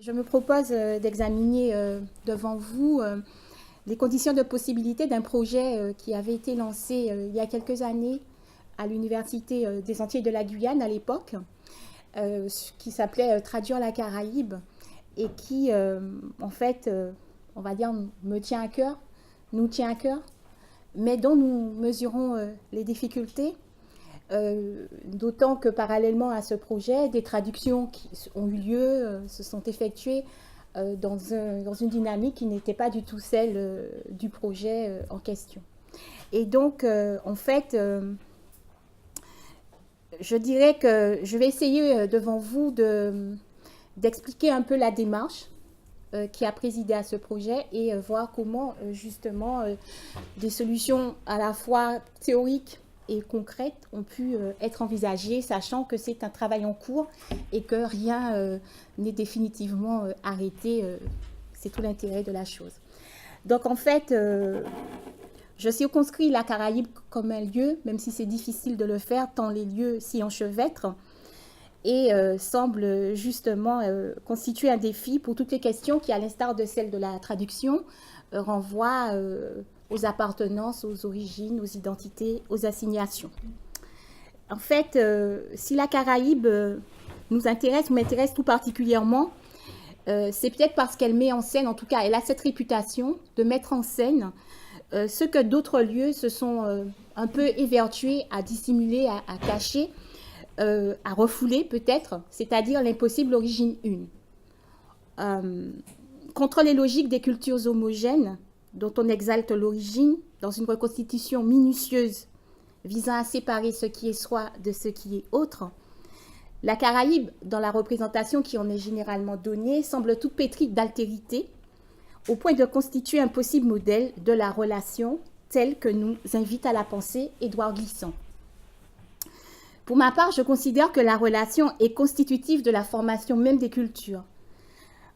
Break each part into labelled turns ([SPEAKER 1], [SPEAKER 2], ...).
[SPEAKER 1] Je me propose d'examiner devant vous les conditions de possibilité d'un projet qui avait été lancé il y a quelques années à l'Université des Antilles de la Guyane à l'époque, qui s'appelait Traduire la Caraïbe et qui, en fait, on va dire, me tient à cœur, nous tient à cœur, mais dont nous mesurons les difficultés. D'autant que parallèlement à ce projet, des traductions qui ont eu lieu, se sont effectuées dans une dynamique qui n'était pas du tout celle du projet en question. Et donc, en fait, je dirais que je vais essayer devant vous d'expliquer un peu la démarche qui a présidé à ce projet et voir comment justement des solutions à la fois théoriques et concrètes ont pu être envisagées, sachant que c'est un travail en cours et que rien n'est définitivement arrêté. C'est tout l'intérêt de la chose. Donc en fait, je circonscris la Caraïbe comme un lieu, même si c'est difficile de le faire, tant les lieux s'y enchevêtrent, et semble justement constituer un défi pour toutes les questions qui, à l'instar de celle de la traduction, renvoient aux appartenances, aux origines, aux identités, aux assignations. En fait, si la Caraïbe nous intéresse, m'intéresse tout particulièrement, c'est peut-être parce qu'elle met en scène, en tout cas, elle a cette réputation de mettre en scène ce que d'autres lieux se sont un peu évertués à dissimuler, à cacher, à refouler peut-être, c'est-à-dire l'impossible origine une. Contre les logiques des cultures homogènes, dont on exalte l'origine dans une reconstitution minutieuse visant à séparer ce qui est soi de ce qui est autre, la Caraïbe, dans la représentation qui en est généralement donnée, semble toute pétrie d'altérité, au point de constituer un possible modèle de la relation telle que nous invite à la penser Édouard Glissant. Pour ma part, je considère que la relation est constitutive de la formation même des cultures.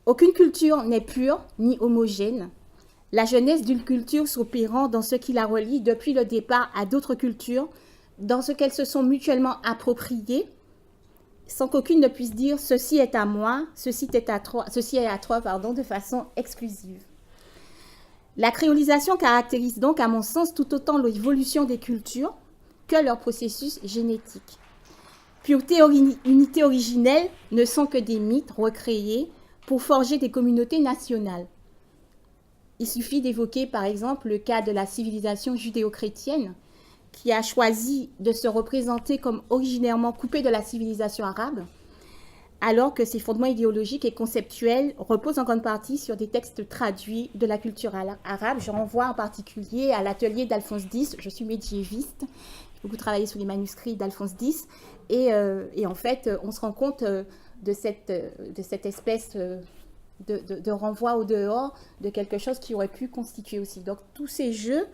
[SPEAKER 1] Aucune culture n'est pure ni homogène. La jeunesse d'une culture s'opérant dans ce qui la relie depuis le départ à d'autres cultures, dans ce qu'elles se sont mutuellement appropriées, sans qu'aucune ne puisse dire « ceci est à moi, ceci est à toi », de façon exclusive. La créolisation caractérise donc, à mon sens, tout autant l'évolution des cultures que leur processus génétique. Pureté et unité originelle ne sont que des mythes recréés pour forger des communautés nationales. Il suffit d'évoquer par exemple le cas de la civilisation judéo-chrétienne qui a choisi de se représenter comme originairement coupée de la civilisation arabe, alors que ses fondements idéologiques et conceptuels reposent en grande partie sur des textes traduits de la culture arabe. Je renvoie en particulier à l'atelier d'Alphonse X. Je suis médiéviste, j'ai beaucoup travaillé sur les manuscrits d'Alphonse X, et en fait, on se rend compte de cette espèce de renvoi au dehors de quelque chose qui aurait pu constituer aussi. Donc tous ces jeux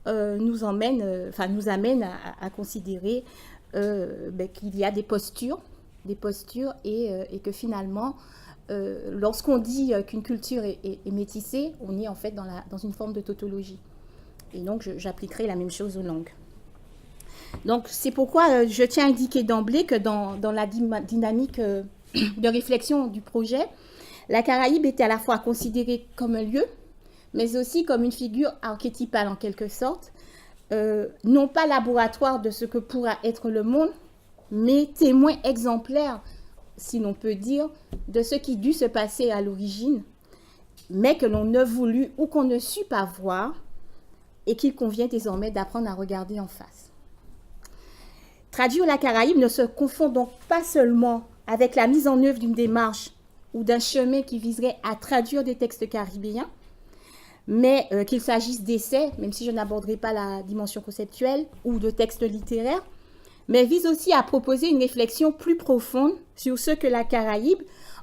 [SPEAKER 1] nous amènent à considérer qu'il y a des postures et que finalement, lorsqu'on dit qu'une culture est métissée, on est en fait dans une forme de tautologie. Et donc j'appliquerai la même chose aux langues. Donc c'est pourquoi je tiens à indiquer d'emblée que dans la dynamique de réflexion du projet, la Caraïbe était à la fois considérée comme un lieu, mais aussi comme une figure archétypale en quelque sorte, non pas laboratoire de ce que pourra être le monde, mais témoin exemplaire, si l'on peut dire, de ce qui dut se passer à l'origine, mais que l'on ne voulut ou qu'on ne sut pas voir, et qu'il convient désormais d'apprendre à regarder en face. Traduire la Caraïbe ne se confond donc pas seulement avec la mise en œuvre d'une démarche ou d'un chemin qui viserait à traduire des textes caribéens, mais qu'il s'agisse d'essais, même si je n'aborderai pas la dimension conceptuelle, ou de textes littéraires, mais vise aussi à proposer une réflexion plus profonde sur ce que la Caraïbe,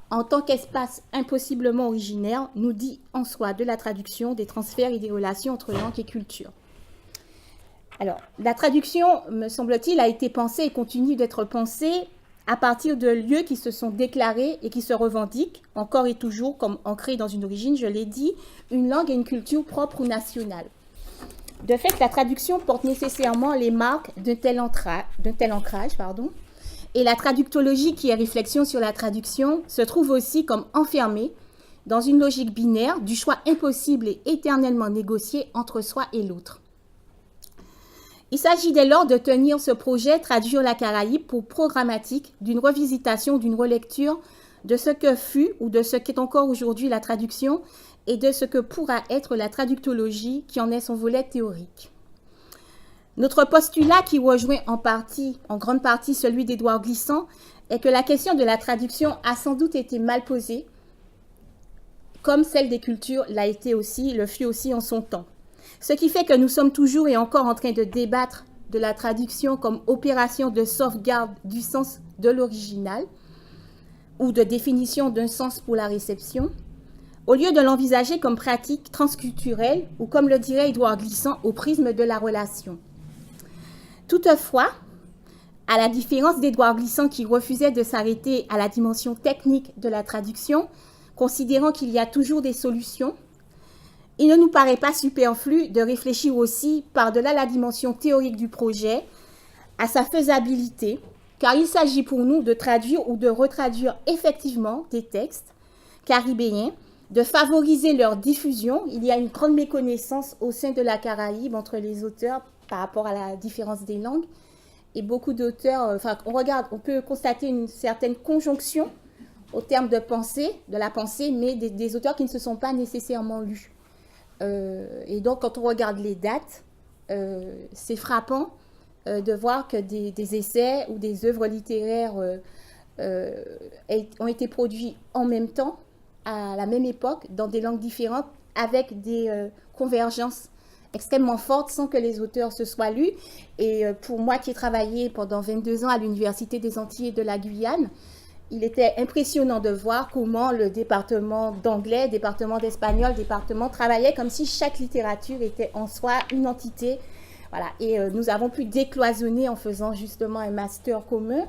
[SPEAKER 1] en tant qu'espace impossiblement originaire, nous dit en soi de la traduction, des transferts et des relations entre langue et culture. Alors, la traduction, me semble-t-il, a été pensée et continue d'être pensée à partir de lieux qui se sont déclarés et qui se revendiquent, encore et toujours comme ancrés dans une origine, je l'ai dit, une langue et une culture propre ou nationale. De fait, la traduction porte nécessairement les marques d'un tel ancrage, Et la traductologie, qui est réflexion sur la traduction, se trouve aussi comme enfermée dans une logique binaire du choix impossible et éternellement négocié entre soi et l'autre. Il s'agit dès lors de tenir ce projet Traduire la Caraïbe pour programmatique d'une revisitation, d'une relecture de ce que fut ou de ce qu'est encore aujourd'hui la traduction et de ce que pourra être la traductologie qui en est son volet théorique. Notre postulat, qui rejoint en grande partie celui d'Édouard Glissant, est que la question de la traduction a sans doute été mal posée, comme celle des cultures le fut aussi en son temps. Ce qui fait que nous sommes toujours et encore en train de débattre de la traduction comme opération de sauvegarde du sens de l'original ou de définition d'un sens pour la réception, au lieu de l'envisager comme pratique transculturelle ou, comme le dirait Édouard Glissant, au prisme de la relation. Toutefois, à la différence d'Édouard Glissant qui refusait de s'arrêter à la dimension technique de la traduction, considérant qu'il y a toujours des solutions, il ne nous paraît pas superflu de réfléchir aussi, par-delà la dimension théorique du projet, à sa faisabilité, car il s'agit pour nous de traduire ou de retraduire effectivement des textes caribéens, de favoriser leur diffusion. Il y a une grande méconnaissance au sein de la Caraïbe entre les auteurs par rapport à la différence des langues. Et beaucoup d'auteurs, on peut constater une certaine conjonction au terme de la pensée, mais des auteurs qui ne se sont pas nécessairement lus. Et donc, quand on regarde les dates, c'est frappant de voir que des essais ou des œuvres littéraires ont été produits en même temps, à la même époque, dans des langues différentes, avec des convergences extrêmement fortes sans que les auteurs se soient lus. Et pour moi qui ai travaillé pendant 22 ans à l'Université des Antilles et de la Guyane, il était impressionnant de voir comment le département d'anglais, département d'espagnol, département travaillait comme si chaque littérature était en soi une entité. Voilà. Et nous avons pu décloisonner en faisant justement un master commun.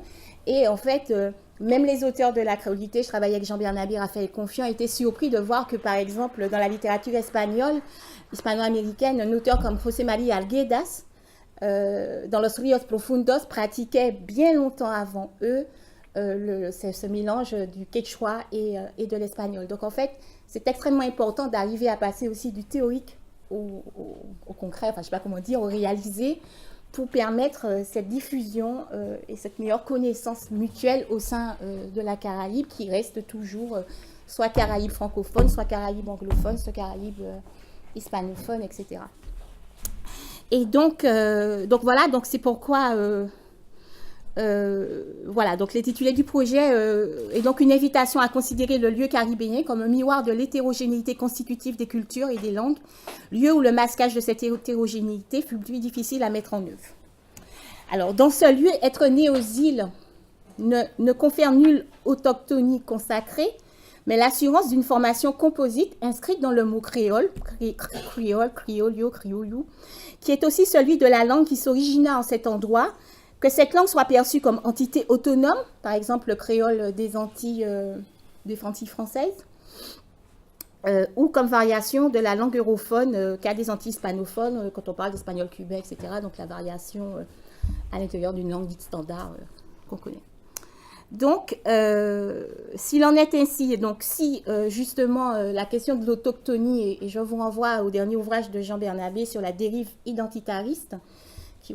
[SPEAKER 1] Et en fait, même les auteurs de la créolité, je travaillais avec Jean-Bernabé, Raphaël Confiant, étaient surpris de voir que, par exemple, dans la littérature espagnole, hispano-américaine, un auteur comme José María Alguedas, dans Los Ríos Profundos, pratiquait bien longtemps avant eux ce mélange du quechua et de l'espagnol. Donc, en fait, c'est extrêmement important d'arriver à passer aussi du théorique au concret, je ne sais pas comment dire, au réalisé, pour permettre cette diffusion et cette meilleure connaissance mutuelle au sein de la Caraïbe, qui reste toujours soit Caraïbe francophone, soit Caraïbe anglophone, soit Caraïbe hispanophone, etc. Et donc voilà, donc c'est pourquoi... voilà, donc l'intitulé du projet est donc une invitation à considérer le lieu caribéen comme un miroir de l'hétérogénéité constitutive des cultures et des langues, lieu où le masquage de cette hétérogénéité fut plus difficile à mettre en œuvre. Alors, dans ce lieu, être né aux îles ne confère nulle autochtonie consacrée, mais l'assurance d'une formation composite inscrite dans le mot créole, criolio, criolou, qui est aussi celui de la langue qui s'origina en cet endroit, que cette langue soit perçue comme entité autonome, par exemple le créole des Antilles françaises, ou comme variation de la langue europhone qu'a des Antilles hispanophones, quand on parle d'espagnol cubain, etc. Donc la variation à l'intérieur d'une langue dite standard qu'on connaît. Donc, s'il en est ainsi, et donc si justement la question de l'autochtonie, et je vous renvoie au dernier ouvrage de Jean Bernabé sur la dérive identitariste, qui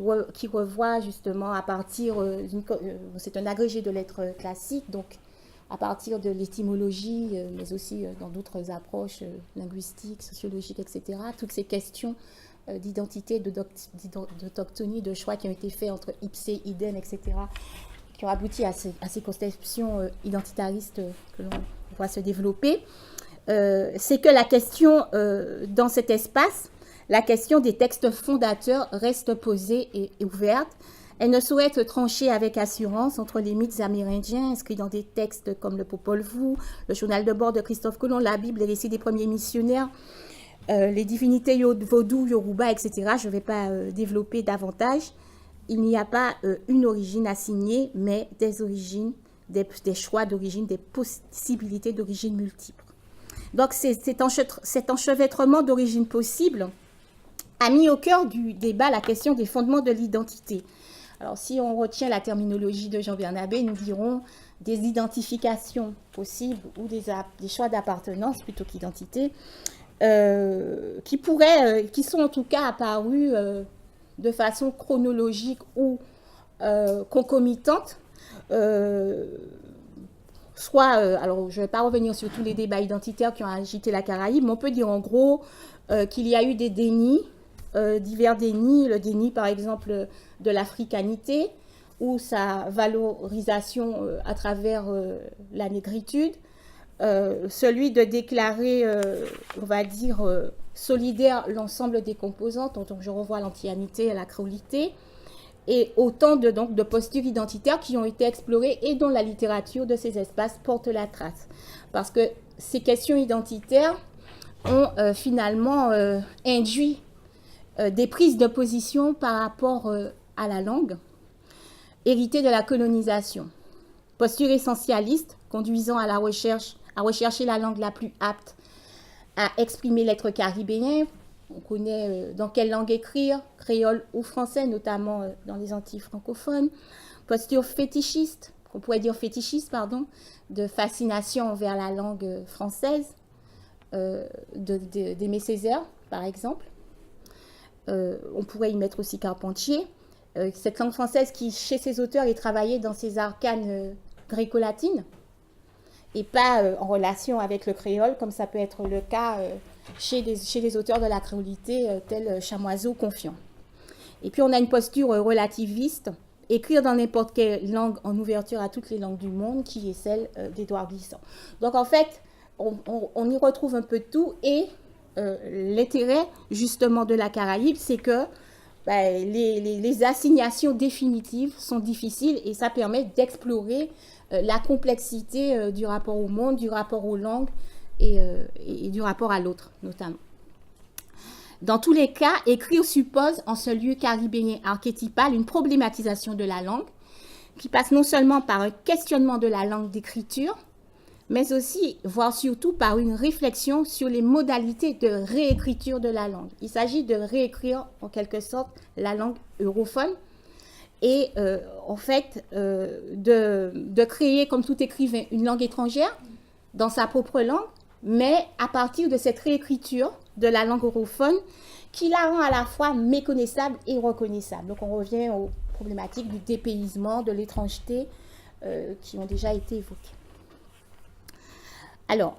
[SPEAKER 1] revoit justement à partir c'est un agrégé de lettres classiques, donc à partir de l'étymologie, mais aussi dans d'autres approches linguistiques, sociologiques, etc., toutes ces questions d'identité, d'autochtonie, de choix qui ont été faits entre ipse, idem, etc., qui ont abouti à ces conceptions identitaristes que l'on voit se développer, c'est que la question dans cet espace, la question des textes fondateurs reste posée et ouverte. Elle ne saurait être tranchée avec assurance entre les mythes amérindiens inscrits dans des textes comme le Popol Vuh, le journal de bord de Christophe Colomb, la Bible, les récits des premiers missionnaires, les divinités vaudou, yoruba, etc. Je ne vais pas développer davantage. Il n'y a pas une origine assignée, mais des origines, des choix d'origine, des possibilités d'origine multiples. Donc cet enchevêtrement d'origine possible a mis au cœur du débat la question des fondements de l'identité. Alors, si on retient la terminologie de Jean Bernabé, nous dirons des identifications possibles ou des choix d'appartenance plutôt qu'identité, qui sont en tout cas apparus de façon chronologique ou concomitante, alors je ne vais pas revenir sur tous les débats identitaires qui ont agité la Caraïbe, mais on peut dire en gros qu'il y a eu des dénis, divers dénis, le déni par exemple de l'africanité ou sa valorisation à travers la négritude, celui de déclarer, on va dire, solidaire l'ensemble des composantes, donc je revois l'antillanité et la créolité, et autant de postures identitaires qui ont été explorées et dont la littérature de ces espaces porte la trace. Parce que ces questions identitaires ont finalement induit des prises de position par rapport à la langue, héritée de la colonisation. Posture essentialiste conduisant à rechercher la langue la plus apte à exprimer l'être caribéen. On connaît dans quelle langue écrire, créole ou français, notamment dans les Antilles francophones. Posture fétichiste, qu'on pourrait dire fétichiste, pardon, de fascination envers la langue française, d'Aimé Césaire, par exemple. On pourrait y mettre aussi Carpentier. Cette langue française qui, chez ses auteurs, est travaillée dans ses arcanes gréco-latines et pas en relation avec le créole, comme ça peut être le cas chez les auteurs de la créolité, tels Chamoiseau, Confiant. Et puis on a une posture relativiste, écrire dans n'importe quelle langue en ouverture à toutes les langues du monde, qui est celle d'Édouard Glissant. Donc en fait, on y retrouve un peu de tout, et l'intérêt justement de la Caraïbe, c'est que les assignations définitives sont difficiles, et ça permet d'explorer la complexité du rapport au monde, du rapport aux langues et du rapport à l'autre, notamment. Dans tous les cas, écrire suppose, en ce lieu caribéen archétypal, une problématisation de la langue, qui passe non seulement par un questionnement de la langue d'écriture, mais aussi, voire surtout, par une réflexion sur les modalités de réécriture de la langue. Il s'agit de réécrire, en quelque sorte, la langue europhone, et en fait, de créer, comme tout écrivain, une langue étrangère dans sa propre langue, mais à partir de cette réécriture de la langue europhone qui la rend à la fois méconnaissable et reconnaissable. Donc on revient aux problématiques du dépaysement, de l'étrangeté qui ont déjà été évoquées. Alors,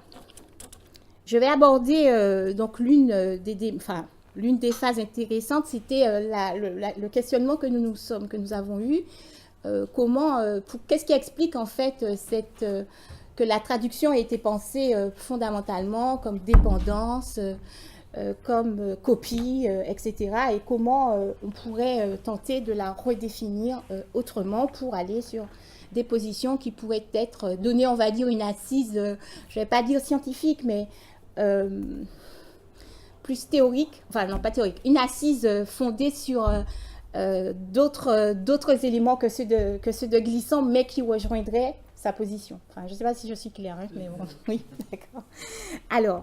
[SPEAKER 1] je vais aborder donc l'une des phases intéressantes, c'était le questionnement que nous avons eu. Qu'est-ce qui explique en fait que la traduction a été pensée fondamentalement comme dépendance, comme copie, etc. Et comment on pourrait tenter de la redéfinir autrement pour aller sur des positions qui pourraient être données, on va dire, une assise, je ne vais pas dire scientifique, mais plus théorique, enfin non pas théorique, une assise fondée sur d'autres éléments que ceux de Glissant, mais qui rejoindraient sa position. Enfin, je ne sais pas si je suis claire, hein, mais bon, oui, d'accord. Alors,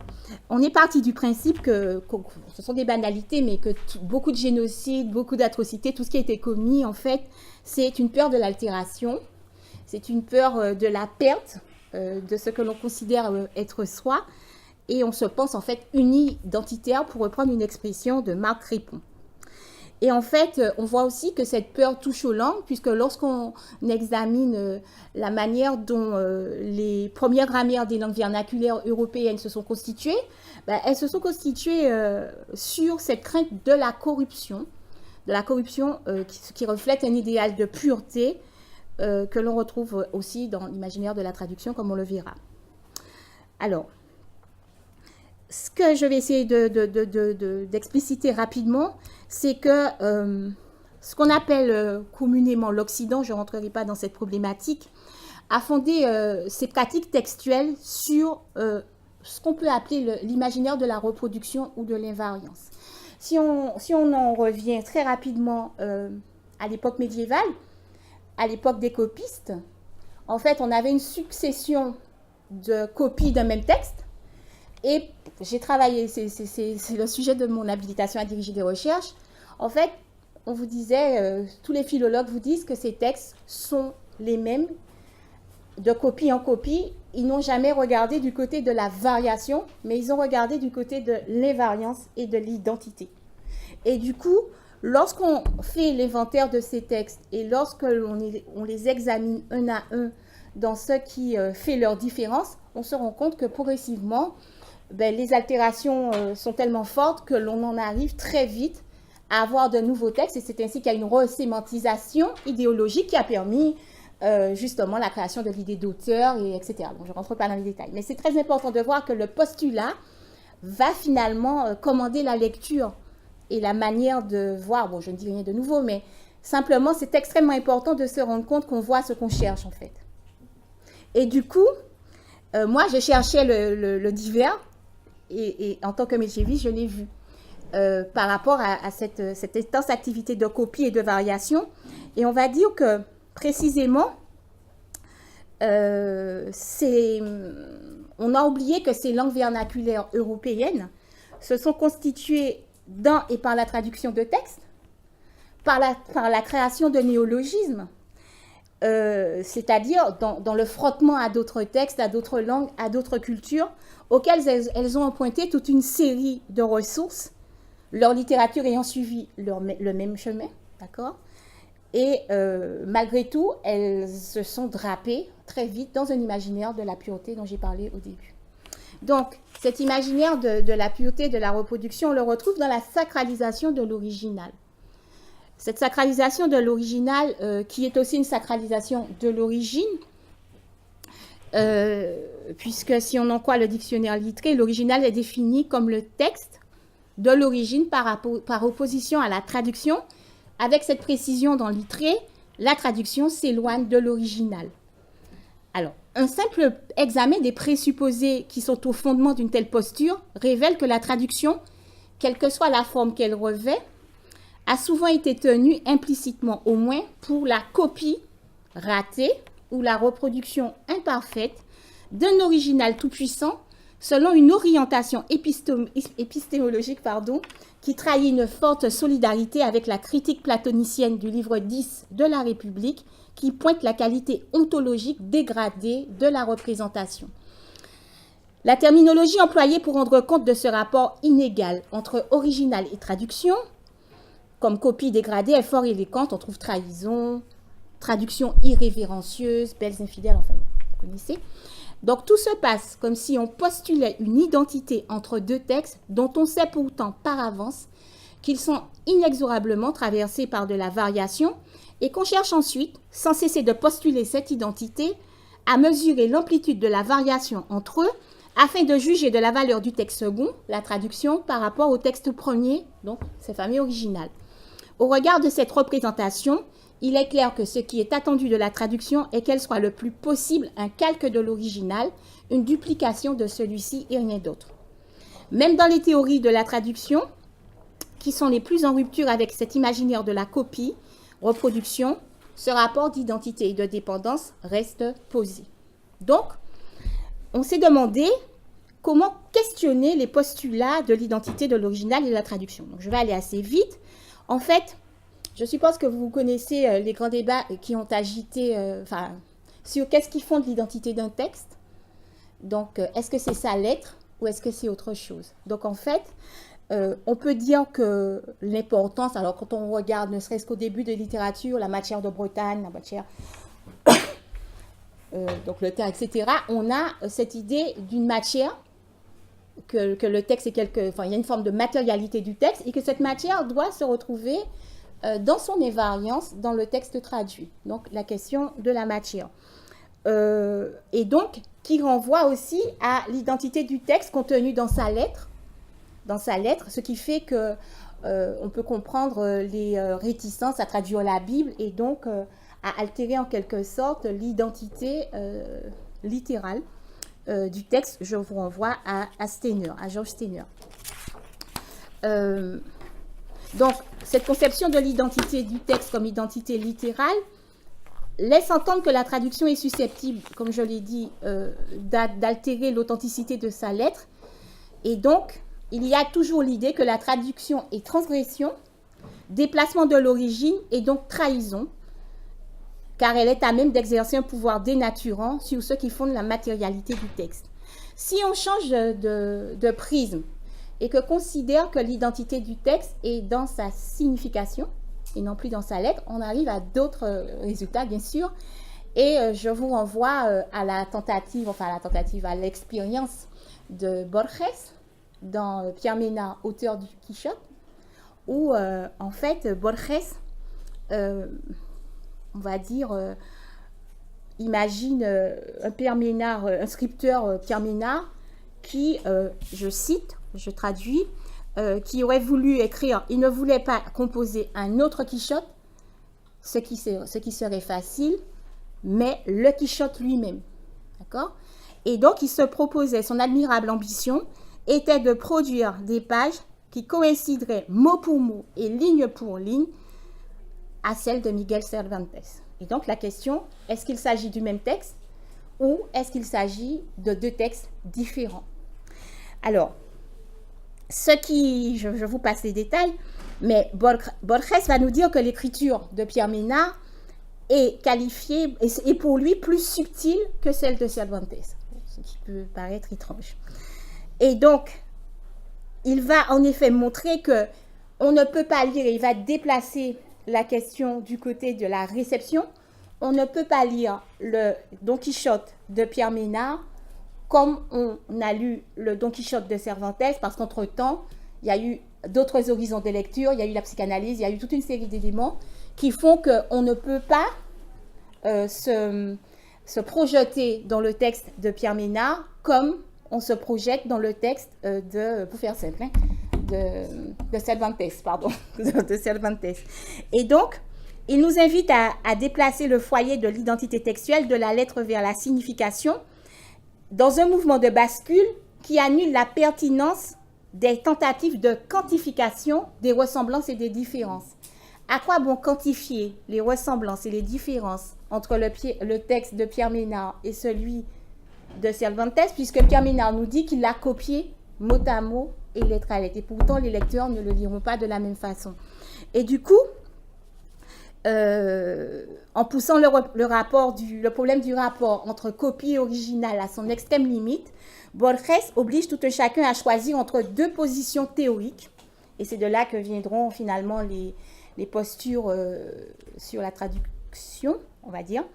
[SPEAKER 1] on est parti du principe que ce sont des banalités, mais que beaucoup de génocides, beaucoup d'atrocités, tout ce qui a été commis, en fait, c'est une peur de l'altération, c'est une peur de la perte de ce que l'on considère être soi, et on se pense en fait unidentitaire, pour reprendre une expression de Marc Répon. Et en fait, on voit aussi que cette peur touche aux langues, puisque lorsqu'on examine la manière dont les premières grammaires des langues vernaculaires européennes se sont constituées, elles se sont constituées sur cette crainte de la corruption qui reflète un idéal de pureté que l'on retrouve aussi dans l'imaginaire de la traduction, comme on le verra. Alors, ce que je vais essayer d'expliciter rapidement, c'est que ce qu'on appelle communément l'Occident, je ne rentrerai pas dans cette problématique, a fondé ses pratiques textuelles sur ce qu'on peut appeler l'imaginaire de la reproduction ou de l'invariance. Si on en revient très rapidement à l'époque médiévale, à l'époque des copistes, en fait, on avait une succession de copies d'un même texte. Et j'ai travaillé, c'est le sujet de mon habilitation à diriger des recherches. En fait, on vous disait, tous les philologues vous disent que ces textes sont les mêmes, de copie en copie. Ils n'ont jamais regardé du côté de la variation, mais ils ont regardé du côté de l'invariance et de l'identité. Et du coup, lorsqu'on fait l'inventaire de ces textes et lorsque on les examine un à un dans ce qui fait leur différence, on se rend compte que progressivement, les altérations sont tellement fortes que l'on en arrive très vite à avoir de nouveaux textes. Et c'est ainsi qu'il y a une resémantisation idéologique qui a permis justement la création de l'idée d'auteur, etc. Donc, je ne rentre pas dans les détails. Mais c'est très important de voir que le postulat va finalement commander la lecture et la manière de voir. Bon, je ne dis rien de nouveau, mais simplement, c'est extrêmement important de se rendre compte qu'on voit ce qu'on cherche, en fait. Et du coup, moi, je cherchais le divers, et en tant que métier, je l'ai vu. Par rapport à cette intense activité de copie et de variation. Et on va dire que, précisément, on a oublié que ces langues vernaculaires européennes se sont constituées dans et par la traduction de textes, par la création de néologismes, c'est-à-dire dans le frottement à d'autres textes, à d'autres langues, à d'autres cultures, auxquelles elles ont emprunté toute une série de ressources, leur littérature ayant suivi le même chemin, d'accord? Et malgré tout, elles se sont drapées très vite dans un imaginaire de la pureté dont j'ai parlé au début. Donc, cet imaginaire de la pureté, de la reproduction, on le retrouve dans la sacralisation de l'original. Cette sacralisation de l'original, qui est aussi une sacralisation de l'origine, puisque si on en croit le dictionnaire Littré, l'original est défini comme le texte de l'origine par opposition à la traduction. Avec cette précision dans Littré, la traduction s'éloigne de l'original. Alors, un simple examen des présupposés qui sont au fondement d'une telle posture révèle que la traduction, quelle que soit la forme qu'elle revêt, a souvent été tenue implicitement, au moins pour la copie ratée ou la reproduction imparfaite d'un original tout-puissant selon une orientation épistémologique qui trahit une forte solidarité avec la critique platonicienne du livre 10 de la République, qui pointe la qualité ontologique dégradée de la représentation. La terminologie employée pour rendre compte de ce rapport inégal entre original et traduction, comme copie dégradée, est fort éloquente. On trouve trahison, traduction irrévérencieuse, belles infidèles, enfin, vous connaissez. Donc, tout se passe comme si on postulait une identité entre deux textes dont on sait pourtant par avance qu'ils sont inexorablement traversés par de la variation et qu'on cherche ensuite, sans cesser de postuler cette identité, à mesurer l'amplitude de la variation entre eux afin de juger de la valeur du texte second, la traduction, par rapport au texte premier, donc ces fameux original. Au regard de cette représentation, il est clair que ce qui est attendu de la traduction est qu'elle soit le plus possible un calque de l'original, une duplication de celui-ci et rien d'autre. Même dans les théories de la traduction, qui sont les plus en rupture avec cet imaginaire de la copie, reproduction, ce rapport d'identité et de dépendance reste posé. Donc, on s'est demandé comment questionner les postulats de l'identité de l'original et de la traduction. Donc, je vais aller assez vite. En fait, je suppose que vous connaissez les grands débats qui ont agité sur qu'est-ce qui fonde l'identité d'un texte. Donc, est-ce que c'est sa lettre ou est-ce que c'est autre chose? Donc, en fait, on peut dire que l'importance, alors quand on regarde, ne serait-ce qu'au début de littérature, la matière de Bretagne, la matière, donc le terre, etc., on a cette idée d'une matière, que le texte est il y a une forme de matérialité du texte, et que cette matière doit se retrouver dans son invariance dans le texte traduit. Donc, la question de la matière. Et donc, qui renvoie aussi à l'identité du texte contenue dans sa lettre, ce qui fait que on peut comprendre les réticences à traduire la Bible et donc à altérer en quelque sorte l'identité littérale du texte. Je vous renvoie à Steiner, à George Steiner. Donc, cette conception de l'identité du texte comme identité littérale laisse entendre que la traduction est susceptible, comme je l'ai dit, d'altérer l'authenticité de sa lettre. Et donc, il y a toujours l'idée que la traduction est transgression, déplacement de l'origine et donc trahison, car elle est à même d'exercer un pouvoir dénaturant sur ceux qui fondent la matérialité du texte. Si on change de prisme et que considère que l'identité du texte est dans sa signification et non plus dans sa lettre, on arrive à d'autres résultats, bien sûr. Et je vous renvoie à l'expérience de Borges dans Pierre Ménard, auteur du Quichotte, où en fait Borges, on va dire, imagine un Pierre Ménard, un scripteur Pierre Ménard qui, je cite, je traduis, qui aurait voulu écrire, il ne voulait pas composer un autre Quichotte, ce qui serait facile, mais le Quichotte lui-même. D'accord? Et donc, il se proposait, son admirable ambition était de produire des pages qui coïncideraient mot pour mot et ligne pour ligne à celle de Miguel Cervantes. Et donc, la question, est-ce qu'il s'agit du même texte ou est-ce qu'il s'agit de deux textes différents? Alors, je vous passe les détails, mais Borges va nous dire que l'écriture de Pierre Ménard est qualifiée, et pour lui plus subtile que celle de Cervantes, ce qui peut paraître étrange. Et donc, il va en effet montrer que on ne peut pas lire, il va déplacer la question du côté de la réception, on ne peut pas lire le Don Quichotte de Pierre Ménard comme on a lu le Don Quichotte de Cervantes, parce qu'entre-temps, il y a eu d'autres horizons de lecture, il y a eu la psychanalyse, il y a eu toute une série d'éléments qui font qu'on ne peut pas se projeter dans le texte de Pierre Ménard comme on se projette dans le texte pour faire simple, hein, de Cervantes, pardon, de Cervantes. Et donc, il nous invite à déplacer le foyer de l'identité textuelle de la lettre vers la signification dans un mouvement de bascule qui annule la pertinence des tentatives de quantification des ressemblances et des différences. À quoi bon quantifier les ressemblances et les différences entre le texte de Pierre Ménard et celui de Cervantes, puisque Pierre Ménard nous dit qu'il l'a copié mot à mot et lettre à lettre. Et pourtant, les lecteurs ne le liront pas de la même façon. Et du coup, en poussant le problème du rapport entre copie et original à son extrême limite, Borges oblige tout un chacun à choisir entre deux positions théoriques. Et c'est de là que viendront finalement les postures sur la traduction, on va dire,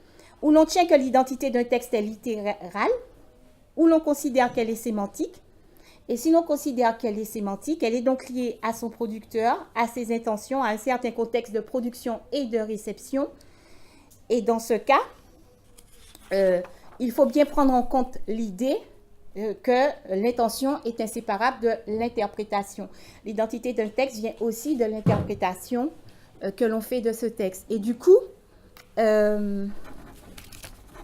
[SPEAKER 1] où l'on tient que l'identité d'un texte est littérale, où l'on considère qu'elle est sémantique. Et si l'on considère qu'elle est sémantique, elle est donc liée à son producteur, à ses intentions, à un certain contexte de production et de réception. Et dans ce cas, il faut bien prendre en compte l'idée que l'intention est inséparable de l'interprétation. L'identité d'un texte vient aussi de l'interprétation que l'on fait de ce texte. Et du coup,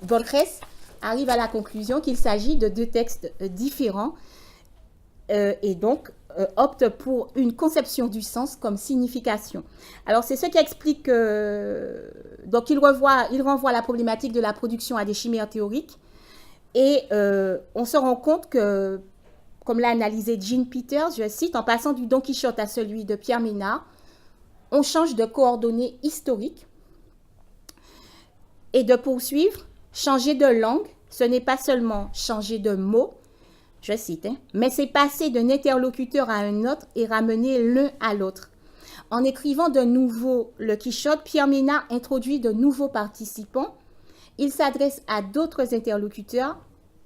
[SPEAKER 1] Borges arrive à la conclusion qu'il s'agit de deux textes différents et donc opte pour une conception du sens comme signification. Alors, c'est ce qui explique donc il renvoie la problématique de la production à des chimères théoriques et on se rend compte que, comme l'a analysé Jean Peters, je cite, en passant du Don Quichotte à celui de Pierre Ménard, on change de coordonnées historiques et de poursuivre, changer de langue, ce n'est pas seulement changer de mots, je cite, hein, mais c'est passer d'un interlocuteur à un autre et ramener l'un à l'autre. En écrivant de nouveau le Quichotte, Pierre Ménard introduit de nouveaux participants. Il s'adresse à d'autres interlocuteurs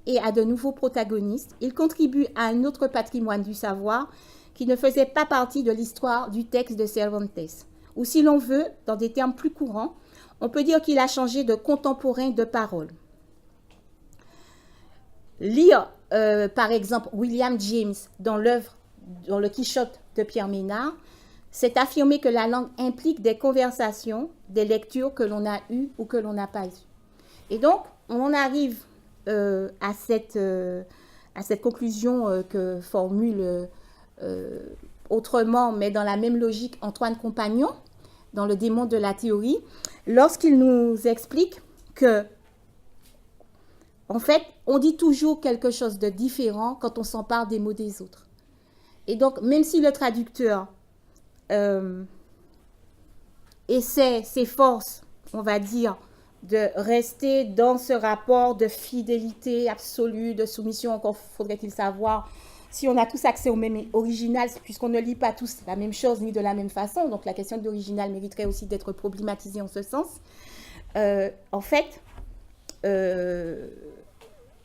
[SPEAKER 1] et à de nouveaux protagonistes. Il contribue à un autre patrimoine du savoir qui ne faisait pas partie de l'histoire du texte de Cervantes. Ou si l'on veut, dans des termes plus courants, on peut dire qu'il a changé de contemporain de parole. Lire, par exemple, William James dans le Quichotte de Pierre Ménard, c'est affirmer que la langue implique des conversations, des lectures que l'on a eues ou que l'on n'a pas eues. Et donc, on arrive à cette conclusion que formule autrement, mais dans la même logique, Antoine Compagnon, dans Le démon de la théorie, lorsqu'il nous explique que, en fait, on dit toujours quelque chose de différent quand on s'empare des mots des autres. Et donc, même si le traducteur s'efforce, on va dire, de rester dans ce rapport de fidélité absolue, de soumission. Encore faudrait-il savoir si on a tous accès au même original, puisqu'on ne lit pas tous la même chose ni de la même façon. Donc la question de l'original mériterait aussi d'être problématisée en ce sens. En fait,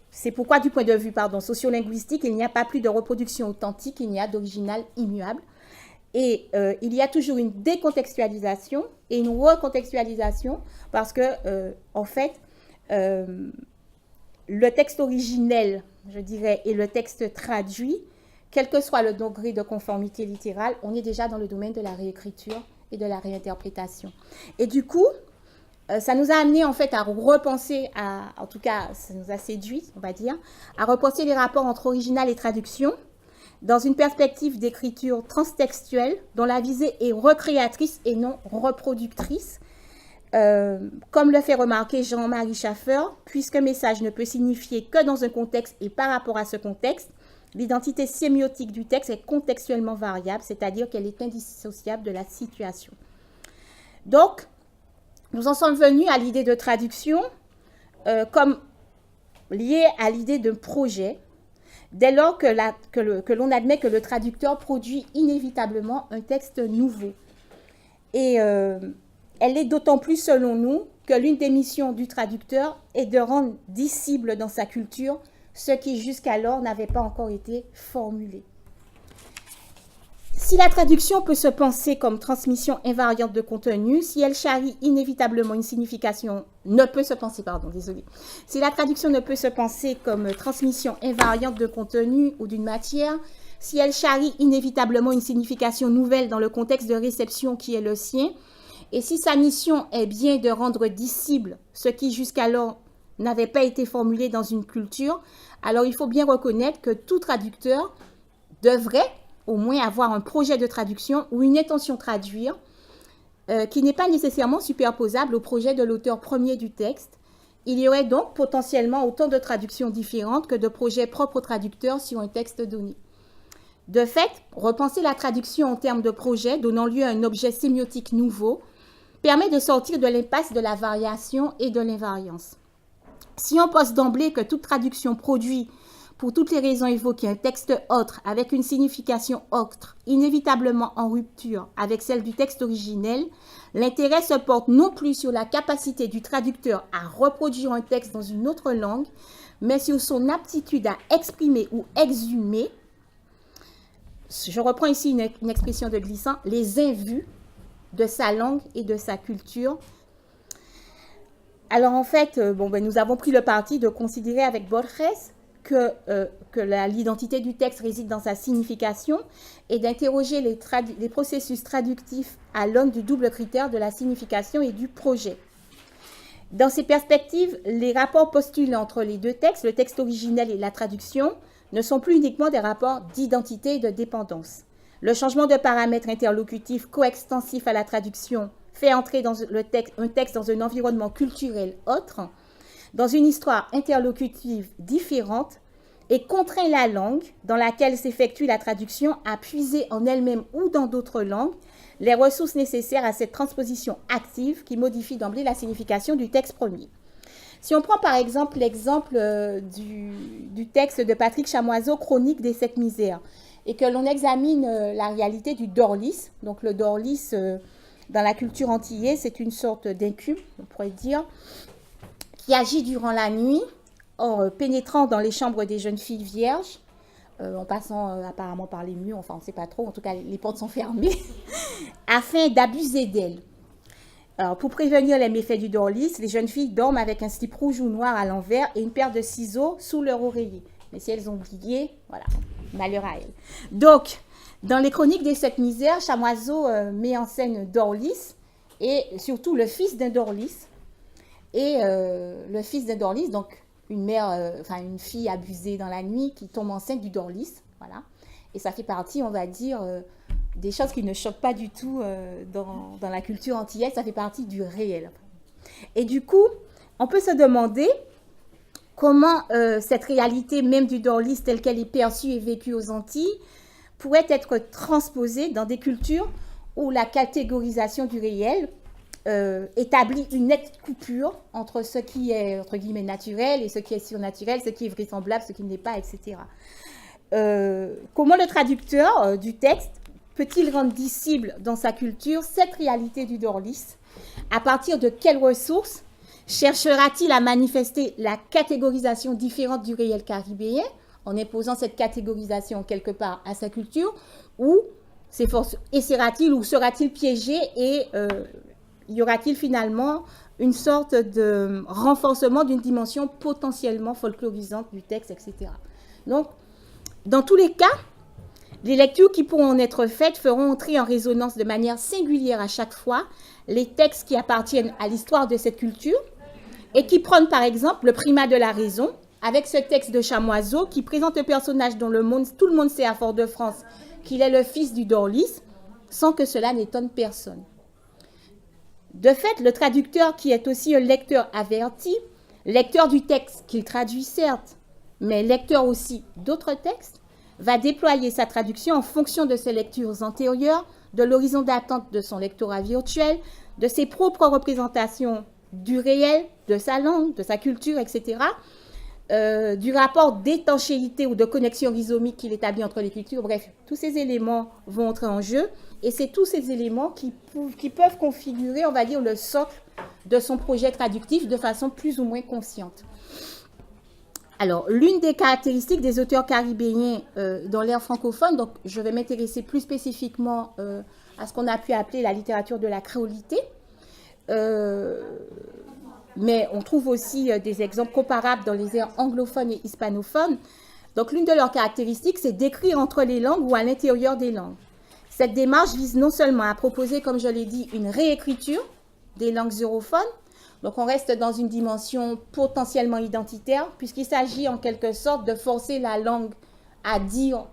[SPEAKER 1] c'est pourquoi du point de vue sociolinguistique, il n'y a pas plus de reproduction authentique, il n'y a d'original immuable. Et il y a toujours une décontextualisation et une recontextualisation parce que, en fait, le texte originel, je dirais, et le texte traduit, quel que soit le degré de conformité littérale, on est déjà dans le domaine de la réécriture et de la réinterprétation. Et du coup, ça nous a amené en fait à repenser, en tout cas, ça nous a séduit, on va dire, à repenser les rapports entre original et traduction, dans une perspective d'écriture transtextuelle dont la visée est recréatrice et non reproductrice. Comme le fait remarquer Jean-Marie Schaffer, puisqu'un message ne peut signifier que dans un contexte et par rapport à ce contexte, l'identité sémiotique du texte est contextuellement variable, c'est-à-dire qu'elle est indissociable de la situation. Donc, nous en sommes venus à l'idée de traduction comme liée à l'idée d'un projet, dès lors que l'on admet que le traducteur produit inévitablement un texte nouveau. Et elle est d'autant plus, selon nous, que l'une des missions du traducteur est de rendre dissible dans sa culture ce qui jusqu'alors n'avait pas encore été formulé. Si la traduction peut se penser comme transmission invariante de contenu, si elle charrie inévitablement une signification, si la traduction ne peut se penser comme transmission invariante de contenu ou d'une matière, si elle charrie inévitablement une signification nouvelle dans le contexte de réception qui est le sien, et si sa mission est bien de rendre dissible ce qui jusqu'alors n'avait pas été formulé dans une culture, alors il faut bien reconnaître que tout traducteur devrait au moins avoir un projet de traduction ou une intention de traduire qui n'est pas nécessairement superposable au projet de l'auteur premier du texte. Il y aurait donc potentiellement autant de traductions différentes que de projets propres au traducteur sur un texte donné. De fait, repenser la traduction en termes de projet donnant lieu à un objet sémiotique nouveau permet de sortir de l'impasse de la variation et de l'invariance. Si on pose d'emblée que toute traduction produit, pour toutes les raisons évoquées, un texte autre avec une signification autre, inévitablement en rupture avec celle du texte originel, l'intérêt se porte non plus sur la capacité du traducteur à reproduire un texte dans une autre langue, mais sur son aptitude à exprimer ou exhumer, je reprends ici une expression de Glissant, les invus de sa langue et de sa culture. Alors en fait, nous avons pris le parti de considérer avec Borges que l'identité du texte réside dans sa signification et d'interroger les processus traductifs à l'aune du double critère de la signification et du projet. Dans ces perspectives, les rapports postulés entre les deux textes, le texte originel et la traduction, ne sont plus uniquement des rapports d'identité et de dépendance. Le changement de paramètres interlocutifs coextensif à la traduction fait entrer un texte dans un environnement culturel autre, dans une histoire interlocutive différente et contraint la langue dans laquelle s'effectue la traduction à puiser en elle-même ou dans d'autres langues les ressources nécessaires à cette transposition active qui modifie d'emblée la signification du texte premier. Si on prend par exemple l'exemple du texte de Patrick Chamoiseau, Chronique des Sept Misères, et que l'on examine la réalité du dorlis, donc le dorlis dans la culture antillaise, c'est une sorte d'incube, on pourrait dire, qui agit durant la nuit, en pénétrant dans les chambres des jeunes filles vierges, en passant apparemment par les murs, enfin on ne sait pas trop, en tout cas les portes sont fermées, afin d'abuser d'elles. Alors, pour prévenir les méfaits du dorlis, les jeunes filles dorment avec un slip rouge ou noir à l'envers et une paire de ciseaux sous leur oreiller. Mais si elles ont oublié, voilà, malheur à elles. Donc, dans les Chroniques des Sept Misères, Chamoiseau met en scène Dorlis et surtout le fils d'un dorlis. Et le fils d'un dorlis, donc une fille abusée dans la nuit qui tombe enceinte du dorlis, voilà. Et ça fait partie, on va dire, des choses qui ne choquent pas du tout dans la culture antillaise, ça fait partie du réel. Et du coup, on peut se demander comment cette réalité même du dorlis telle qu'elle est perçue et vécue aux Antilles pourrait être transposée dans des cultures où la catégorisation du réel établit une nette coupure entre ce qui est, entre guillemets, naturel et ce qui est surnaturel, ce qui est vraisemblable, ce qui ne l'est pas, etc. Comment le traducteur du texte peut-il rendre dissible dans sa culture cette réalité du Dorlis? À partir de quelles ressources cherchera-t-il à manifester la catégorisation différente du réel caribéen en imposant cette catégorisation quelque part à sa culture, ou essaiera-t-il ou sera-t-il piégé et y aura-t-il finalement une sorte de renforcement d'une dimension potentiellement folklorisante du texte, etc. Donc, dans tous les cas, les lectures qui pourront en être faites feront entrer en résonance de manière singulière à chaque fois les textes qui appartiennent à l'histoire de cette culture et qui prennent par exemple le primat de la raison, avec ce texte de Chamoiseau qui présente le personnage dont tout le monde sait à Fort-de-France qu'il est le fils du Dorlis, sans que cela n'étonne personne. De fait, le traducteur, qui est aussi un lecteur averti, lecteur du texte qu'il traduit certes, mais lecteur aussi d'autres textes, va déployer sa traduction en fonction de ses lectures antérieures, de l'horizon d'attente de son lectorat virtuel, de ses propres représentations du réel, de sa langue, de sa culture, etc., du rapport d'étanchéité ou de connexion rhizomique qu'il établit entre les cultures. Bref, tous ces éléments vont entrer en jeu et c'est tous ces éléments qui peuvent configurer, on va dire, le socle de son projet traductif de façon plus ou moins consciente. Alors, l'une des caractéristiques des auteurs caribéens dans l'ère francophone, donc je vais m'intéresser plus spécifiquement à ce qu'on a pu appeler la littérature de la créolité, mais on trouve aussi des exemples comparables dans les aires anglophones et hispanophones. Donc, l'une de leurs caractéristiques, c'est d'écrire entre les langues ou à l'intérieur des langues. Cette démarche vise non seulement à proposer, comme je l'ai dit, une réécriture des langues europhones, donc on reste dans une dimension potentiellement identitaire, puisqu'il s'agit en quelque sorte de forcer la langue à dire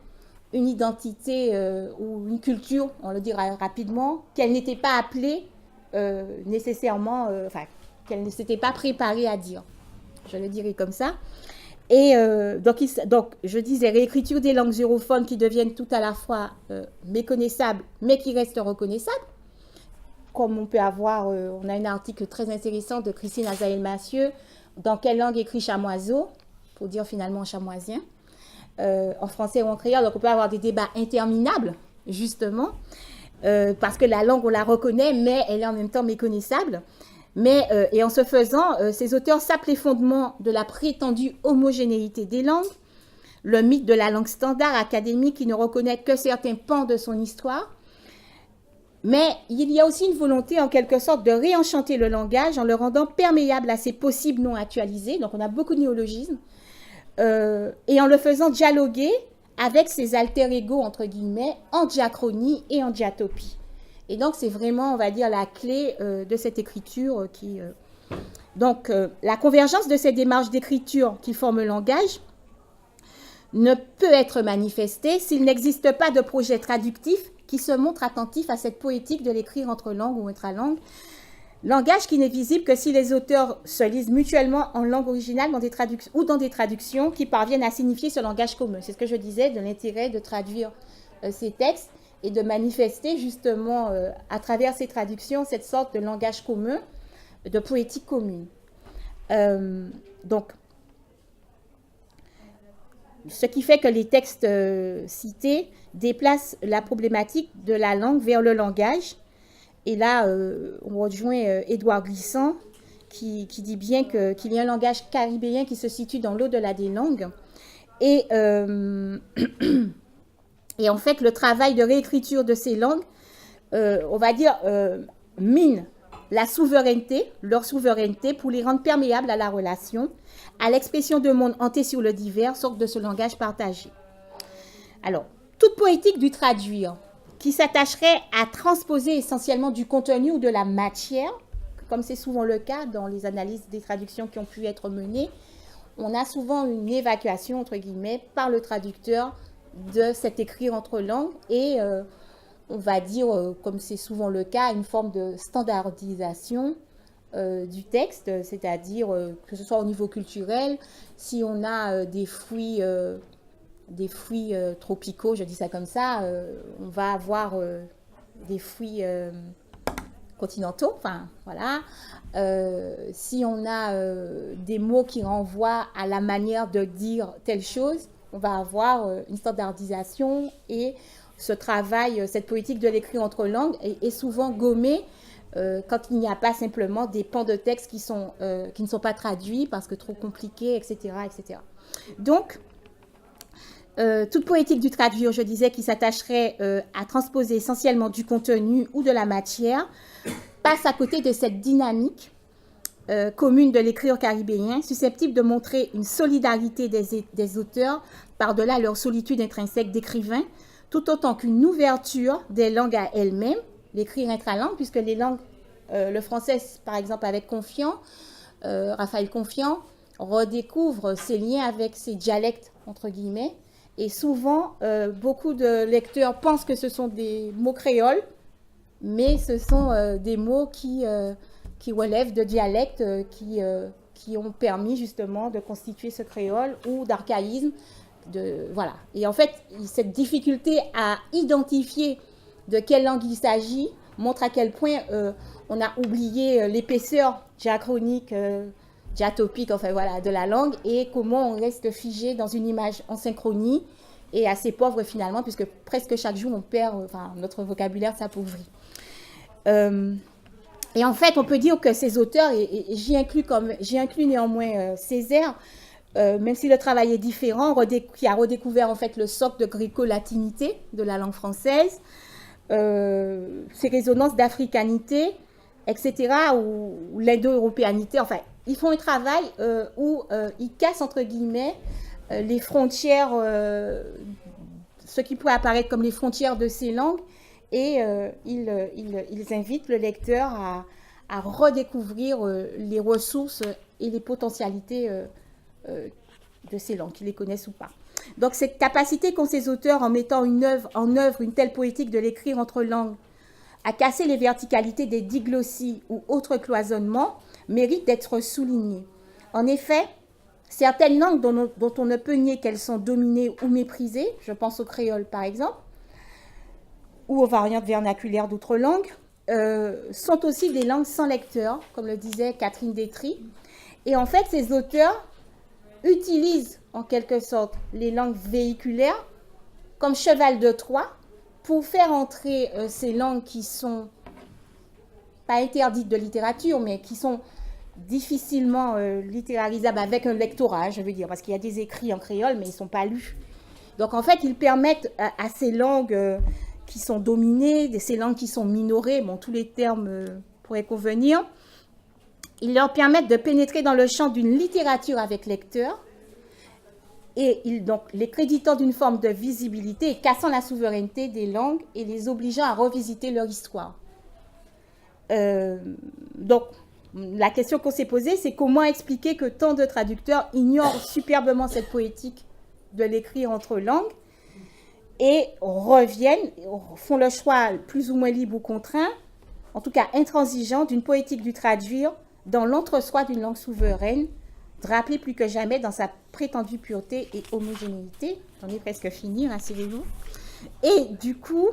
[SPEAKER 1] une identité ou une culture, on le dira rapidement, qu'elle n'était pas appelée nécessairement, qu'elle ne s'était pas préparée à dire. Je le dirais comme ça. Et donc, je disais, réécriture des langues europhones qui deviennent tout à la fois méconnaissables, mais qui restent reconnaissables. Comme on peut avoir, on a un article très intéressant de Christine Azaël-Massieu, dans quelle langue écrit Chamoiseau, pour dire finalement chamoisien, en français ou en créole. Donc on peut avoir des débats interminables, justement, parce que la langue, on la reconnaît, mais elle est en même temps méconnaissable. Et en ce faisant, ces auteurs sapent les fondements de la prétendue homogénéité des langues, le mythe de la langue standard académique qui ne reconnaît que certains pans de son histoire. Mais il y a aussi une volonté, en quelque sorte, de réenchanter le langage en le rendant perméable à ses possibles non actualisés. Donc, on a beaucoup de néologismes. Et en le faisant dialoguer avec ses alter-ego, entre guillemets, en diachronie et en diatopie. Et donc, c'est vraiment, on va dire, la clé de cette écriture qui... Donc, la convergence de ces démarches d'écriture qui forment le langage ne peut être manifestée s'il n'existe pas de projet traductif qui se montre attentif à cette poétique de l'écrire entre langues ou intralangues. Langage qui n'est visible que si les auteurs se lisent mutuellement en langue originale dans des traductions qui parviennent à signifier ce langage commun. C'est ce que je disais de l'intérêt de traduire ces textes et de manifester justement à travers ces traductions cette sorte de langage commun, de poétique commune. Donc, ce qui fait que les textes cités déplacent la problématique de la langue vers le langage. Et là, on rejoint Édouard Glissant qui dit bien qu'il y a un langage caribéen qui se situe dans l'au-delà des langues. Et en fait, le travail de réécriture de ces langues, on va dire, mine leur souveraineté pour les rendre perméables à la relation, à l'expression de monde hanté sur le divers, sorte de ce langage partagé. Alors, toute poétique du traduire, qui s'attacherait à transposer essentiellement du contenu ou de la matière, comme c'est souvent le cas dans les analyses des traductions qui ont pu être menées, on a souvent une évacuation, entre guillemets, par le traducteur de cet écrire entre langues et on va dire, comme c'est souvent le cas, une forme de standardisation du texte, c'est-à-dire que ce soit au niveau culturel, si on a des fruits tropicaux, je dis ça comme ça, on va avoir des fruits continentaux, enfin voilà. Si on a des mots qui renvoient à la manière de dire telle chose, on va avoir une standardisation et ce travail, cette politique de l'écrit entre langues est souvent gommée quand il n'y a pas simplement des pans de texte qui ne sont pas traduits parce que trop compliqués, etc. etc. Donc, toute politique du traduire, je disais, qui s'attacherait à transposer essentiellement du contenu ou de la matière, passe à côté de cette dynamique commune de l'écrire caribéen, susceptible de montrer une solidarité des auteurs par-delà leur solitude intrinsèque d'écrivains, tout autant qu'une ouverture des langues à elles-mêmes, l'écrire intralangue, puisque les langues, le français, par exemple, avec Confiant, Raphaël Confiant, redécouvre ses liens avec ses dialectes, entre guillemets, et souvent, beaucoup de lecteurs pensent que ce sont des mots créoles, mais ce sont des mots qui relèvent de dialectes qui ont permis justement de constituer ce créole ou d'archaïsme. Voilà. Et en fait, cette difficulté à identifier de quelle langue il s'agit montre à quel point on a oublié l'épaisseur diachronique, diatopique, enfin voilà, de la langue et comment on reste figé dans une image en synchronie et assez pauvre finalement, puisque presque chaque jour on perd, notre vocabulaire s'appauvrit. Et en fait, on peut dire que ces auteurs, et j'y inclus néanmoins Césaire, même si le travail est différent, qui a redécouvert en fait le socle de gréco-latinité de la langue française, ses résonances d'africanité, etc., ou l'indo-européanité. Enfin, ils font un travail où ils cassent, entre guillemets, les frontières, ce qui pourrait apparaître comme les frontières de ces langues, et ils invitent le lecteur à redécouvrir les ressources et les potentialités de ces langues, qu'ils les connaissent ou pas. Donc cette capacité qu'ont ces auteurs en mettant en œuvre une telle poétique de l'écrire entre langues, à casser les verticalités des diglossies ou autres cloisonnements, mérite d'être soulignée. En effet, certaines langues dont on ne peut nier qu'elles sont dominées ou méprisées, je pense au créole par exemple, ou aux variantes vernaculaires d'autres langues, sont aussi des langues sans lecteur, comme le disait Catherine Détry. Et en fait, ces auteurs utilisent en quelque sorte les langues véhiculaires comme cheval de Troie pour faire entrer ces langues qui sont pas interdites de littérature, mais qui sont difficilement littérarisables avec un lectorat, je veux dire, parce qu'il y a des écrits en créole, mais ils ne sont pas lus. Donc en fait, ils permettent à ces langues qui sont dominées, ces langues qui sont minorées, bon, tous les termes pourraient convenir, ils leur permettent de pénétrer dans le champ d'une littérature avec lecteur, et donc les créditant d'une forme de visibilité et cassant la souveraineté des langues et les obligeant à revisiter leur histoire. Donc, la question qu'on s'est posée, c'est comment expliquer que tant de traducteurs ignorent superbement cette poétique de l'écrire entre langues et reviennent, font le choix plus ou moins libre ou contraint, en tout cas intransigeant, d'une poétique du traduire dans l'entre-soi d'une langue souveraine, rappelée plus que jamais dans sa prétendue pureté et homogénéité. J'en ai presque fini, rassurez-vous. Et du coup,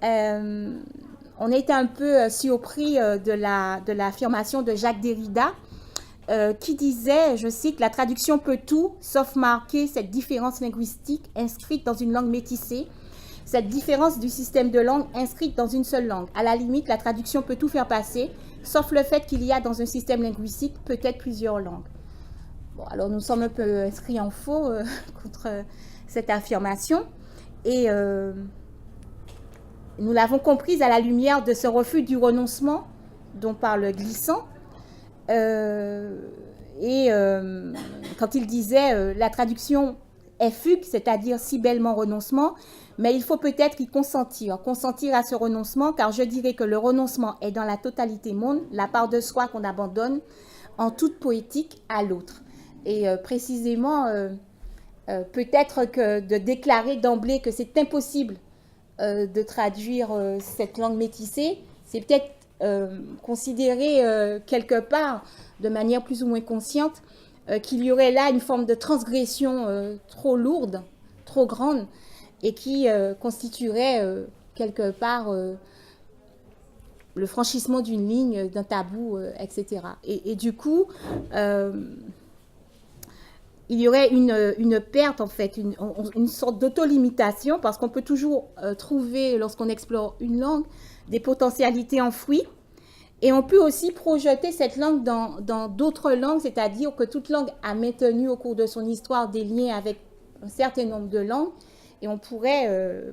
[SPEAKER 1] on a été un peu surpris de l'affirmation de Jacques Derrida, qui disait, je cite, « La traduction peut tout, sauf marquer cette différence linguistique inscrite dans une langue métissée, cette différence du système de langue inscrite dans une seule langue. À la limite, la traduction peut tout faire passer, sauf le fait qu'il y a dans un système linguistique peut-être plusieurs langues. » Bon, alors nous sommes un peu inscrits en faux contre cette affirmation, et nous l'avons comprise à la lumière de ce refus du renoncement dont parle Glissant, quand il disait la traduction est fugue, c'est-à-dire si bellement renoncement, mais il faut peut-être y consentir à ce renoncement, car je dirais que le renoncement est dans la totalité monde, la part de soi qu'on abandonne en toute poétique à l'autre. Et précisément, peut-être que de déclarer d'emblée que c'est impossible de traduire cette langue métissée, c'est peut-être considérer quelque part, de manière plus ou moins consciente, qu'il y aurait là une forme de transgression trop lourde, trop grande, et qui constituerait quelque part le franchissement d'une ligne, d'un tabou, etc. Et du coup, il y aurait une perte, en fait, une sorte d'auto-limitation, parce qu'on peut toujours trouver, lorsqu'on explore une langue, des potentialités enfouies. Et on peut aussi projeter cette langue dans d'autres langues, c'est-à-dire que toute langue a maintenu au cours de son histoire des liens avec un certain nombre de langues. Et on pourrait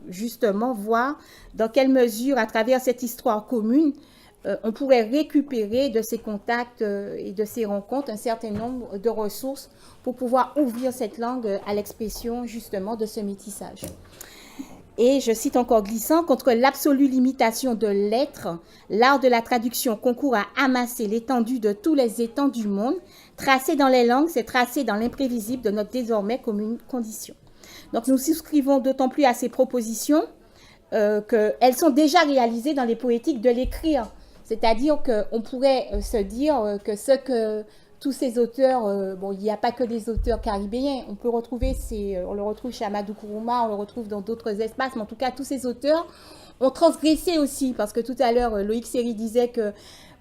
[SPEAKER 1] justement voir dans quelle mesure, à travers cette histoire commune, on pourrait récupérer de ces contacts et de ces rencontres un certain nombre de ressources pour pouvoir ouvrir cette langue à l'expression justement de ce métissage. Et je cite encore Glissant, contre l'absolue limitation de l'être, l'art de la traduction concourt à amasser l'étendue de tous les étangs du monde. Tracer dans les langues, c'est tracer dans l'imprévisible de notre désormais commune condition. Donc nous souscrivons d'autant plus à ces propositions qu'elles sont déjà réalisées dans les poétiques de l'écrire. C'est-à-dire qu'on pourrait se dire que ce que tous ces auteurs, bon, il n'y a pas que des auteurs caribéens, on peut retrouver, on le retrouve chez Amadou Kourouma, on le retrouve dans d'autres espaces, mais en tout cas, tous ces auteurs ont transgressé aussi, parce que tout à l'heure, Loïc Séry disait que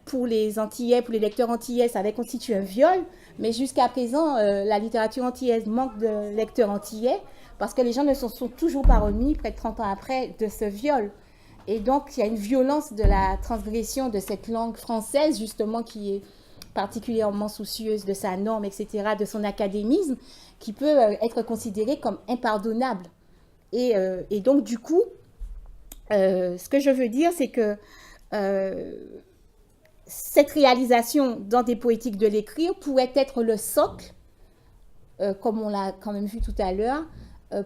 [SPEAKER 1] pour les Antillais, pour les lecteurs antillais, ça avait constitué un viol, mais jusqu'à présent, la littérature antillaise manque de lecteurs antillais, parce que les gens ne se sont toujours pas remis, près de 30 ans après, de ce viol. Et donc, il y a une violence de la transgression de cette langue française, justement, qui est particulièrement soucieuse de sa norme, etc., de son académisme, qui peut être considérée comme impardonnable. Et donc, du coup, ce que je veux dire, c'est que cette réalisation dans des poétiques de l'écrire pourrait être le socle, comme on l'a quand même vu tout à l'heure,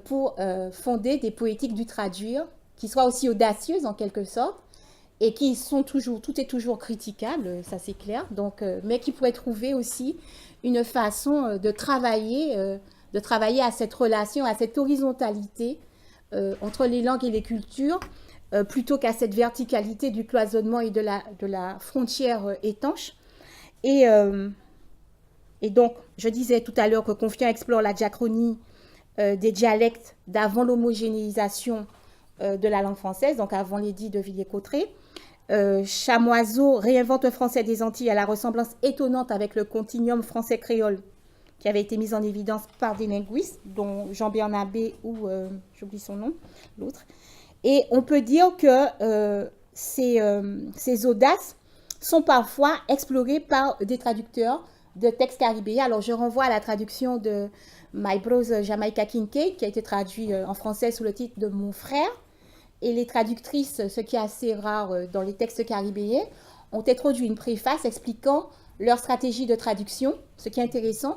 [SPEAKER 1] pour fonder des poétiques du traduire, qui soient aussi audacieuses en quelque sorte, et qui sont toujours, tout est toujours critiquable, ça c'est clair, donc, mais qui pourraient trouver aussi une façon de travailler à cette relation, à cette horizontalité entre les langues et les cultures, plutôt qu'à cette verticalité du cloisonnement et de la frontière étanche. Et donc, je disais tout à l'heure que Confiant explore la diachronie des dialectes d'avant l'homogénéisation de la langue française, donc avant l'édit de Villiers-Cotterêts. Chamoiseau réinvente un français des Antilles à la ressemblance étonnante avec le continuum français-créole qui avait été mis en évidence par des linguistes, dont Jean-Bernard B. ou, j'oublie son nom, l'autre. Et on peut dire que ces audaces sont parfois explorées par des traducteurs de textes caribéens. Alors, je renvoie à la traduction de My Brother Jamaica Kincaid, qui a été traduit en français sous le titre de Mon frère. Et les traductrices, ce qui est assez rare dans les textes caribéens, ont introduit une préface expliquant leur stratégie de traduction, ce qui est intéressant.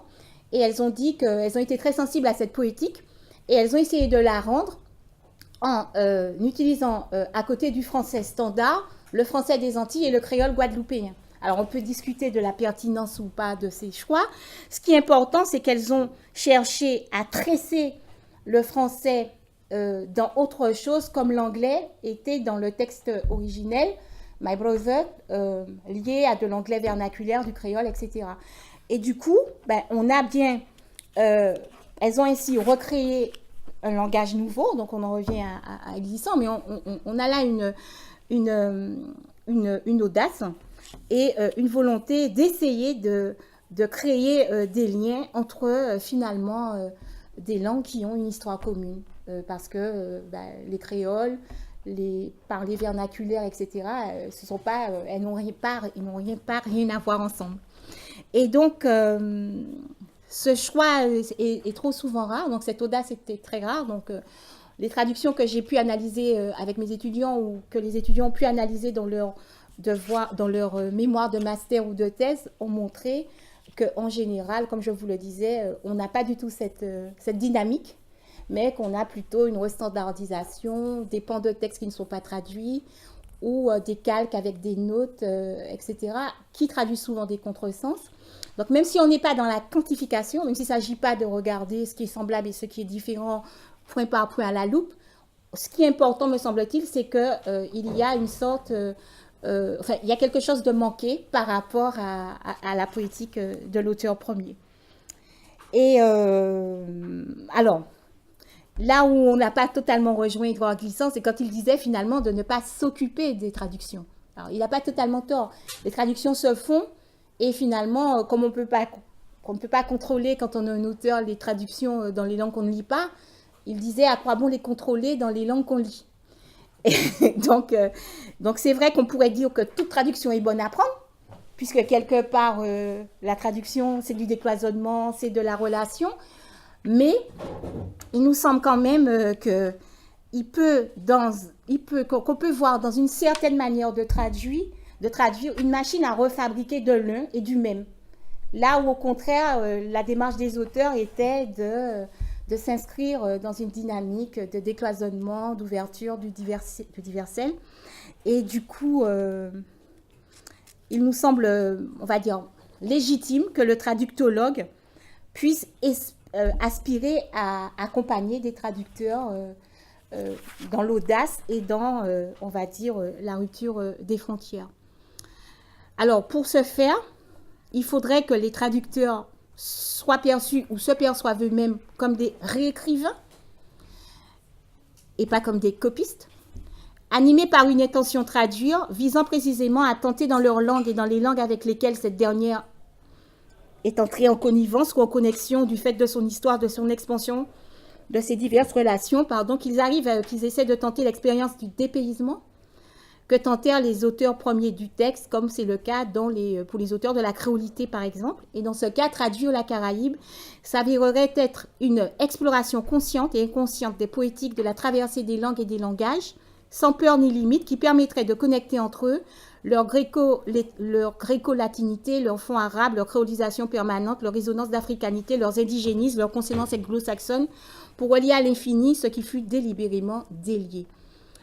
[SPEAKER 1] Et elles ont dit qu'elles ont été très sensibles à cette poétique et elles ont essayé de la rendre en utilisant à côté du français standard, le français des Antilles et le créole guadeloupéen. Alors, on peut discuter de la pertinence ou pas de ces choix. Ce qui est important, c'est qu'elles ont cherché à tresser le français dans autre chose, comme l'anglais était dans le texte originel, My Brother, lié à de l'anglais vernaculaire, du créole, etc. Et du coup, on a bien... elles ont ainsi recréé un langage nouveau, donc on en revient à Glissant, mais on a là une audace et une volonté d'essayer de créer des liens entre finalement des langues qui ont une histoire commune. Parce que les créoles, les parlers vernaculaires, etc., ce sont pas, elles n'ont rien à voir ensemble. Et donc, ce choix est trop souvent rare, donc cette audace était très rare. Donc, les traductions que j'ai pu analyser avec mes étudiants ou que les étudiants ont pu analyser dans leur devoir, dans leur mémoire de master ou de thèse, ont montré qu'en général, comme je vous le disais, on n'a pas du tout cette dynamique, mais qu'on a plutôt une restandardisation, des pans de texte qui ne sont pas traduits, ou des calques avec des notes, etc., qui traduisent souvent des contresens. Donc, même si on n'est pas dans la quantification, même s'il ne s'agit pas de regarder ce qui est semblable et ce qui est différent point par point à la loupe, ce qui est important, me semble-t-il, c'est qu'il y a une sorte... il y a quelque chose de manqué par rapport à la poétique de l'auteur premier. Et alors... Là où on n'a pas totalement rejoint Édouard Glissant, c'est quand il disait finalement de ne pas s'occuper des traductions. Alors, il n'a pas totalement tort. Les traductions se font et finalement, comme on ne peut pas contrôler quand on est un auteur les traductions dans les langues qu'on ne lit pas, il disait à quoi bon les contrôler dans les langues qu'on lit. Et donc, c'est vrai qu'on pourrait dire que toute traduction est bonne à prendre, puisque quelque part, la traduction, c'est du décloisonnement, c'est de la relation, mais il nous semble quand même qu'on peut voir dans une certaine manière de traduire une machine à refabriquer de l'un et du même. Là où, au contraire, la démarche des auteurs était de s'inscrire dans une dynamique de décloisonnement, d'ouverture, du diversel. Et du coup, il nous semble, on va dire, légitime que le traductologue puisse aspirer à accompagner des traducteurs dans l'audace et dans, on va dire, la rupture des frontières. Alors, pour ce faire, il faudrait que les traducteurs soient perçus ou se perçoivent eux-mêmes comme des réécrivains et pas comme des copistes, animés par une intention traduire, visant précisément à tenter dans leur langue et dans les langues avec lesquelles cette dernière est entrée en connivence ou en connexion du fait de son histoire, de son expansion, de ses diverses relations, qu'ils essaient de tenter l'expérience du dépaysement que tentèrent les auteurs premiers du texte, comme c'est le cas pour les auteurs de la créolité, par exemple. Et dans ce cas, traduire la Caraïbe s'avérerait être une exploration consciente et inconsciente des poétiques de la traversée des langues et des langages, sans peur ni limite, qui permettrait de connecter entre eux leur gréco-latinité, leur fond arabe, leur créolisation permanente, leur résonance d'africanité, leurs indigénismes, leur consonance anglo-saxonne, pour relier à l'infini ce qui fut délibérément délié.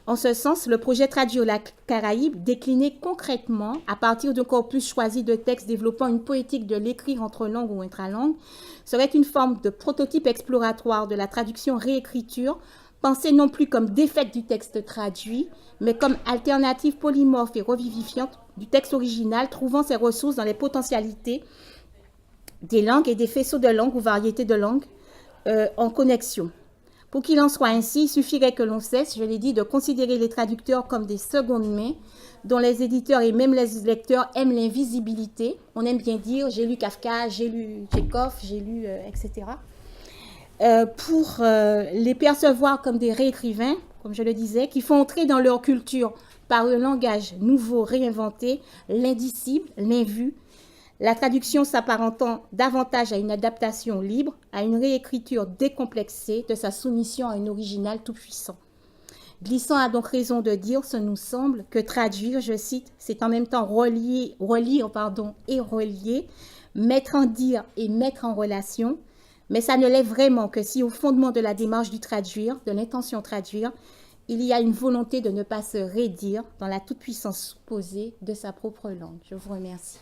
[SPEAKER 1] En ce sens, le projet Traduire la Caraïbe, décliné concrètement à partir d'un corpus choisi de textes développant une poétique de l'écrire entre langues ou intralangues, serait une forme de prototype exploratoire de la traduction-réécriture, pensée non plus comme défaite du texte traduit, mais comme alternative polymorphe et revivifiante du texte original, trouvant ses ressources dans les potentialités des langues et des faisceaux de langues ou variétés de langues en connexion. Pour qu'il en soit ainsi, il suffirait que l'on cesse, je l'ai dit, de considérer les traducteurs comme des secondes mains, dont les éditeurs et même les lecteurs aiment l'invisibilité. On aime bien dire, j'ai lu Kafka, j'ai lu Tchekhov, j'ai lu, etc. Pour les percevoir comme des réécrivains, comme je le disais, qui font entrer dans leur culture par un langage nouveau, réinventé, l'indicible, l'invu, la traduction s'apparentant davantage à une adaptation libre, à une réécriture décomplexée de sa soumission à un original tout-puissant. Glissant a donc raison de dire, ce nous semble, que traduire, je cite, c'est en même temps relire et relier, mettre en dire et mettre en relation, mais ça ne l'est vraiment que si au fondement de la démarche du traduire, de l'intention traduire, il y a une volonté de ne pas se raidire dans la toute-puissance supposée de sa propre langue. Je vous remercie.